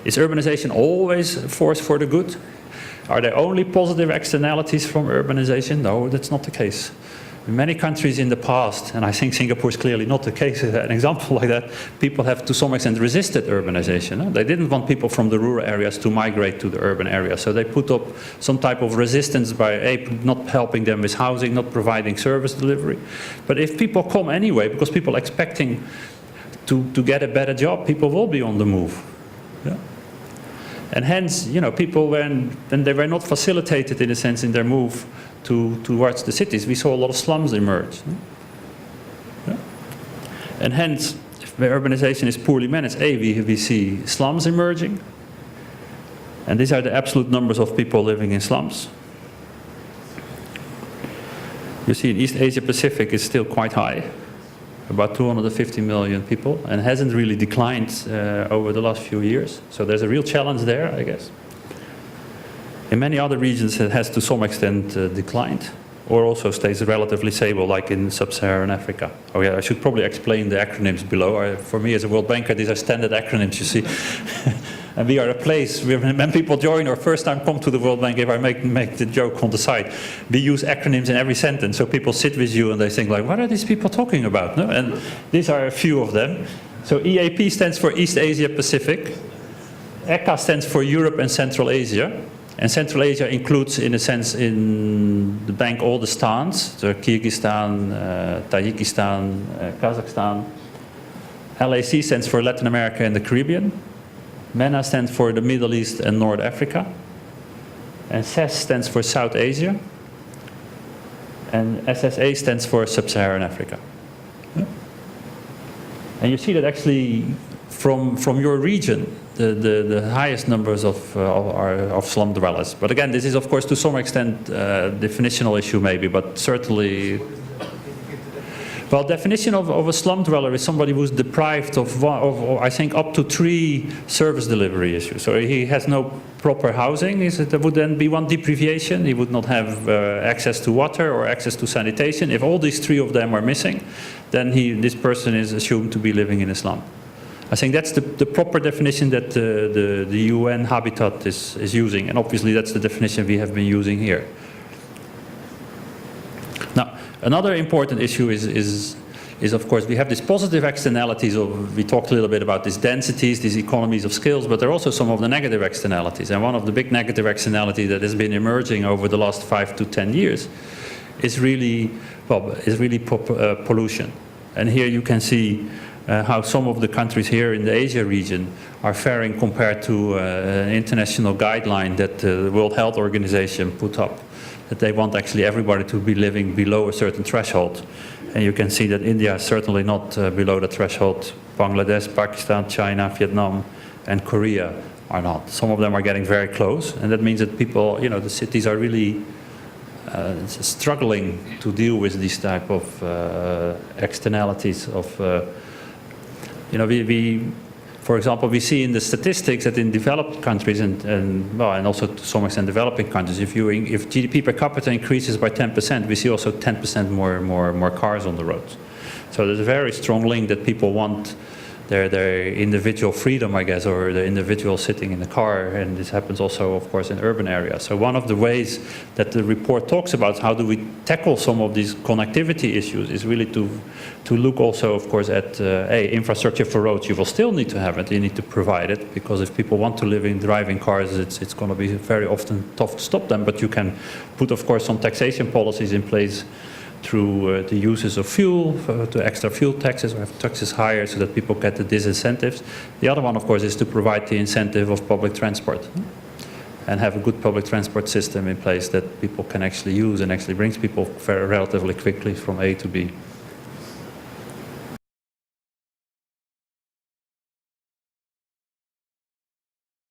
Is urbanization always a force for the good? Are there only positive externalities from urbanization? No, that's not the case. In many countries in the past, and I think Singapore is clearly not the case, an example like that, people have to some extent resisted urbanization. They didn't want people from the rural areas to migrate to the urban areas, so they put up some type of resistance by not helping them with housing, not providing service delivery. But if people come anyway, because people are expecting to get a better job, people will be on the move. Yeah? And hence, people, when they were not facilitated in a sense in their move towards the cities, we saw a lot of slums emerge. Yeah? And hence, if urbanization is poorly managed, we see slums emerging. And these are the absolute numbers of people living in slums. You see, in East Asia Pacific is still quite high, about 250 million people, and hasn't really declined over the last few years. So there's a real challenge there, I guess. In many other regions, it has to some extent declined, or also stays relatively stable, like in sub-Saharan Africa. Oh yeah, I should probably explain the acronyms below. For me as a World Banker, these are standard acronyms, you see. And we are a place where when people join or first time come to the World Bank, if I make the joke on the side, we use acronyms in every sentence. So people sit with you and they think like, what are these people talking about? No? And these are a few of them. So EAP stands for East Asia Pacific. ECA stands for Europe and Central Asia. And Central Asia includes, in a sense, in the bank all the stans, so Kyrgyzstan, Tajikistan, Kazakhstan. LAC stands for Latin America and the Caribbean. MENA stands for the Middle East and North Africa. And CES stands for South Asia. And SSA stands for Sub-Saharan Africa. Yeah. And you see that actually from your region, the highest numbers are of slum dwellers. But again, this is of course to some extent a definitional issue maybe, but certainly. Well, definition of a slum dweller is somebody who's deprived of I think up to 3 service delivery issues. So he has no proper housing. There would then be one deprivation. He would not have access to water or access to sanitation. If all these 3 of them are missing, then this person is assumed to be living in a slum. I think that's the proper definition that the UN Habitat is using, and obviously that's the definition we have been using here. Now, another important issue is of course we have these positive externalities we talked a little bit about these densities, these economies of scales, but there are also some of the negative externalities. And one of the big negative externalities that has been emerging over the last 5 to 10 years is really pollution. And here you can see how some of the countries here in the Asia region are faring compared to an international guideline that the World Health Organization put up, that they want actually everybody to be living below a certain threshold. And you can see that India is certainly not below the threshold. Bangladesh, Pakistan, China, Vietnam, and Korea are not. Some of them are getting very close, and that means that people, the cities are really struggling to deal with these type of externalities of for example, we see in the statistics that in developed countries and also to some extent developing countries, if GDP per capita increases by 10%, we see also 10% more cars on the roads. So there's a very strong link that people want their individual freedom, I guess, or the individual sitting in the car, and this happens also, of course, in urban areas. So one of the ways that the report talks about how do we tackle some of these connectivity issues is really to look also, of course, at infrastructure for roads. You will still need to have it, you need to provide it, because if people want to live in driving cars, it's going to be very often tough to stop them, but you can put, of course, some taxation policies in place through the uses of fuel, to extra fuel taxes, or have taxes higher so that people get the disincentives. The other one, of course, is to provide the incentive of public transport and have a good public transport system in place that people can actually use and actually brings people very relatively quickly from A to B.